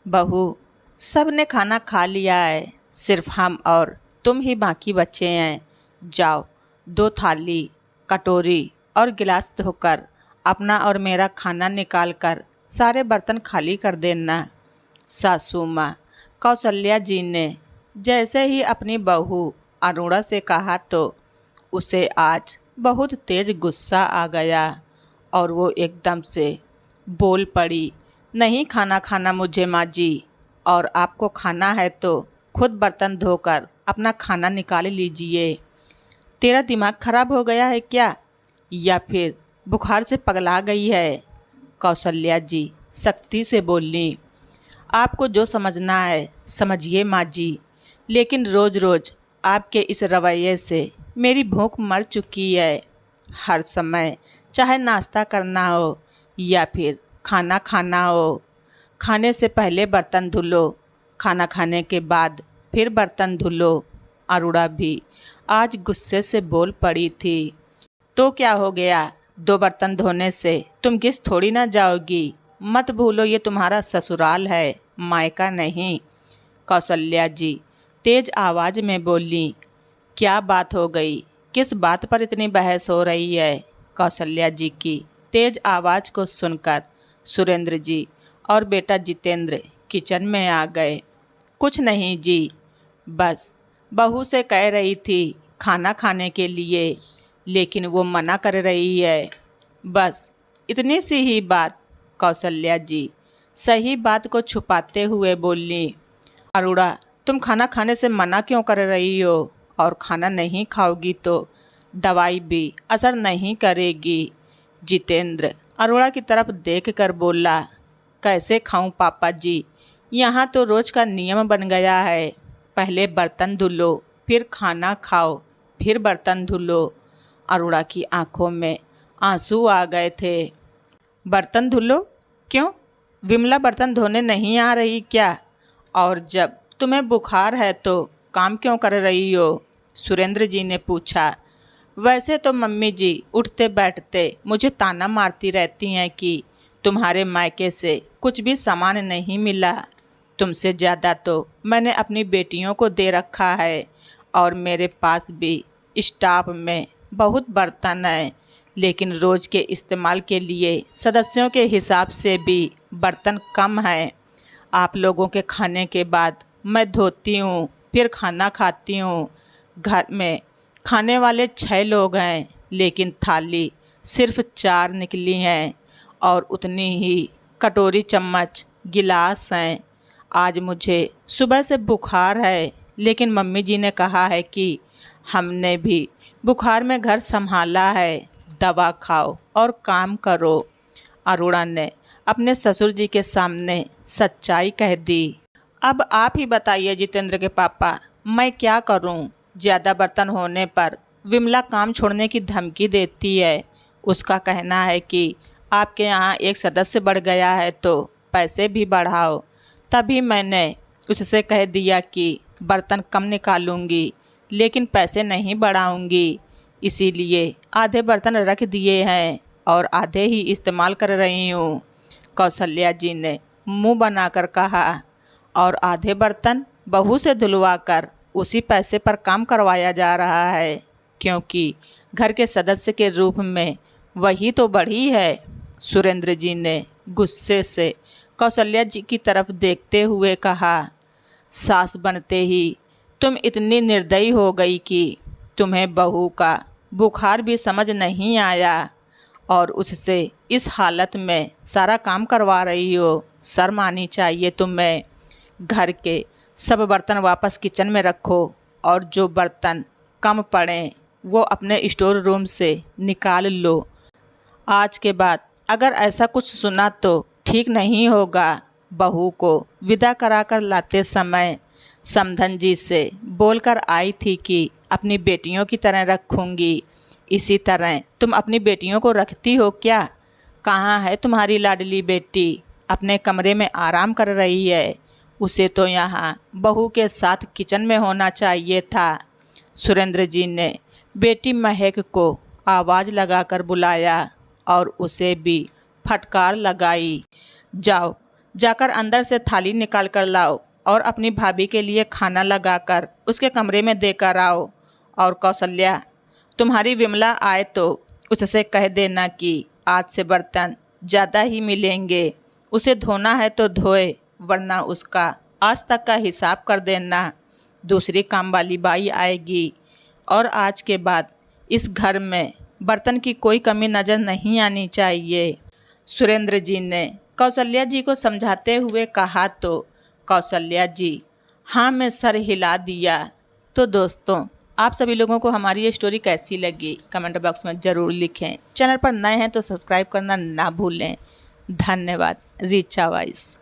बहू, सब ने खाना खा लिया है, सिर्फ हम और तुम ही बाकी बचे हैं। जाओ, दो थाली, कटोरी और गिलास धोकर अपना और मेरा खाना निकाल कर सारे बर्तन खाली कर देना। सासू माँ कौशल्या जी ने जैसे ही अपनी बहू अरुणा से कहा तो उसे आज बहुत तेज गुस्सा आ गया और वो एकदम से बोल पड़ी, नहीं खाना खाना मुझे माँ जी, और आपको खाना है तो खुद बर्तन धोकर अपना खाना निकाल लीजिए। तेरा दिमाग खराब हो गया है क्या, या फिर बुखार से पगला गई है? कौशल्या जी सख्ती से बोली। आपको जो समझना है समझिए माँ जी, लेकिन रोज़ रोज़ आपके इस रवैये से मेरी भूख मर चुकी है। हर समय चाहे नाश्ता करना हो या फिर खाना खाना हो, खाने से पहले बर्तन धुलो, खाना खाने के बाद फिर बर्तन धुलो। अरुणा भी आज गुस्से से बोल पड़ी थी। तो क्या हो गया, दो बर्तन धोने से तुम किस थोड़ी ना जाओगी। मत भूलो ये तुम्हारा ससुराल है, मायका नहीं। कौशल्या जी तेज आवाज़ में बोली। क्या बात हो गई, किस बात पर इतनी बहस हो रही है? कौशल्या जी की तेज आवाज़ को सुनकर सुरेंद्र जी और बेटा जितेंद्र किचन में आ गए। कुछ नहीं जी, बस बहू से कह रही थी खाना खाने के लिए, लेकिन वो मना कर रही है। बस इतनी सी ही बात। कौशल्या जी सही बात को छुपाते हुए बोली। अरुणा, तुम खाना खाने से मना क्यों कर रही हो? और खाना नहीं खाओगी तो दवाई भी असर नहीं करेगी। जितेंद्र अरुणा की तरफ देखकर बोला, कैसे खाऊं पापा जी, यहाँ तो रोज़ का नियम बन गया है, पहले बर्तन धुलो फिर खाना खाओ फिर बर्तन धुलो। अरुणा की आंखों में आंसू आ गए थे। बर्तन धुलो? क्यों, विमला बर्तन धोने नहीं आ रही क्या? और जब तुम्हें बुखार है तो काम क्यों कर रही हो? सुरेंद्र जी ने पूछा। वैसे तो मम्मी जी उठते बैठते मुझे ताना मारती रहती हैं कि तुम्हारे मायके से कुछ भी सामान नहीं मिला। तुमसे ज़्यादा तो मैंने अपनी बेटियों को दे रखा है, और मेरे पास भी स्टाफ में बहुत बर्तन हैं, लेकिन रोज़ के इस्तेमाल के लिए सदस्यों के हिसाब से भी बर्तन कम हैं। आप लोगों के खाने के बाद मैं धोती हूँ, फिर खाना खाती हूँ। घर में खाने वाले 6 लोग हैं, लेकिन थाली सिर्फ 4 निकली हैं, और उतनी ही कटोरी चम्मच गिलास हैं। आज मुझे सुबह से बुखार है, लेकिन मम्मी जी ने कहा है कि हमने भी बुखार में घर संभाला है, दवा खाओ और काम करो। अरुणा ने अपने ससुर जी के सामने सच्चाई कह दी। अब आप ही बताइए जितेंद्र के पापा, मैं क्या करूं? ज़्यादा बर्तन होने पर विमला काम छोड़ने की धमकी देती है। उसका कहना है कि आपके यहाँ एक सदस्य बढ़ गया है तो पैसे भी बढ़ाओ। तभी मैंने उससे कह दिया कि बर्तन कम निकालूंगी, लेकिन पैसे नहीं बढ़ाऊंगी। इसीलिए आधे बर्तन रख दिए हैं और आधे ही इस्तेमाल कर रही हूँ। कौशल्या जी ने मुंह बनाकर कहा। और आधे बर्तन बहू से धुलवा कर उसी पैसे पर काम करवाया जा रहा है, क्योंकि घर के सदस्य के रूप में वही तो बढ़ी है। सुरेंद्र जी ने गुस्से से कौशल्या जी की तरफ देखते हुए कहा। सास बनते ही तुम इतनी निर्दयी हो गई कि तुम्हें बहू का बुखार भी समझ नहीं आया, और उससे इस हालत में सारा काम करवा रही हो। शर्म आनी चाहिए तुम्हें। घर के सब बर्तन वापस किचन में रखो, और जो बर्तन कम पड़े वो अपने स्टोर रूम से निकाल लो। आज के बाद अगर ऐसा कुछ सुना तो ठीक नहीं होगा। बहू को विदा कराकर लाते समय समधन जी से बोलकर आई थी कि अपनी बेटियों की तरह रखूंगी। इसी तरह तुम अपनी बेटियों को रखती हो क्या? कहाँ है तुम्हारी लाडली बेटी? अपने कमरे में आराम कर रही है। उसे तो यहाँ बहू के साथ किचन में होना चाहिए था। सुरेंद्र जी ने बेटी महक को आवाज़ लगाकर बुलाया और उसे भी फटकार लगाई। जाओ, जाकर अंदर से थाली निकाल कर लाओ और अपनी भाभी के लिए खाना लगाकर उसके कमरे में देकर आओ। और कौशल्या, तुम्हारी विमला आए तो उससे कह देना कि आज से बर्तन ज़्यादा ही मिलेंगे, उसे धोना है तो धोए, वरना उसका आज तक का हिसाब कर देना। दूसरी काम वाली बाई आएगी और आज के बाद इस घर में बर्तन की कोई कमी नज़र नहीं आनी चाहिए। सुरेंद्र जी ने कौशल्या जी को समझाते हुए कहा तो कौशल्या जी हाँ में सर हिला दिया। तो दोस्तों, आप सभी लोगों को हमारी ये स्टोरी कैसी लगी कमेंट बॉक्स में ज़रूर लिखें। चैनल पर नए हैं तो सब्सक्राइब करना ना भूलें। धन्यवाद। रीचा वाइस।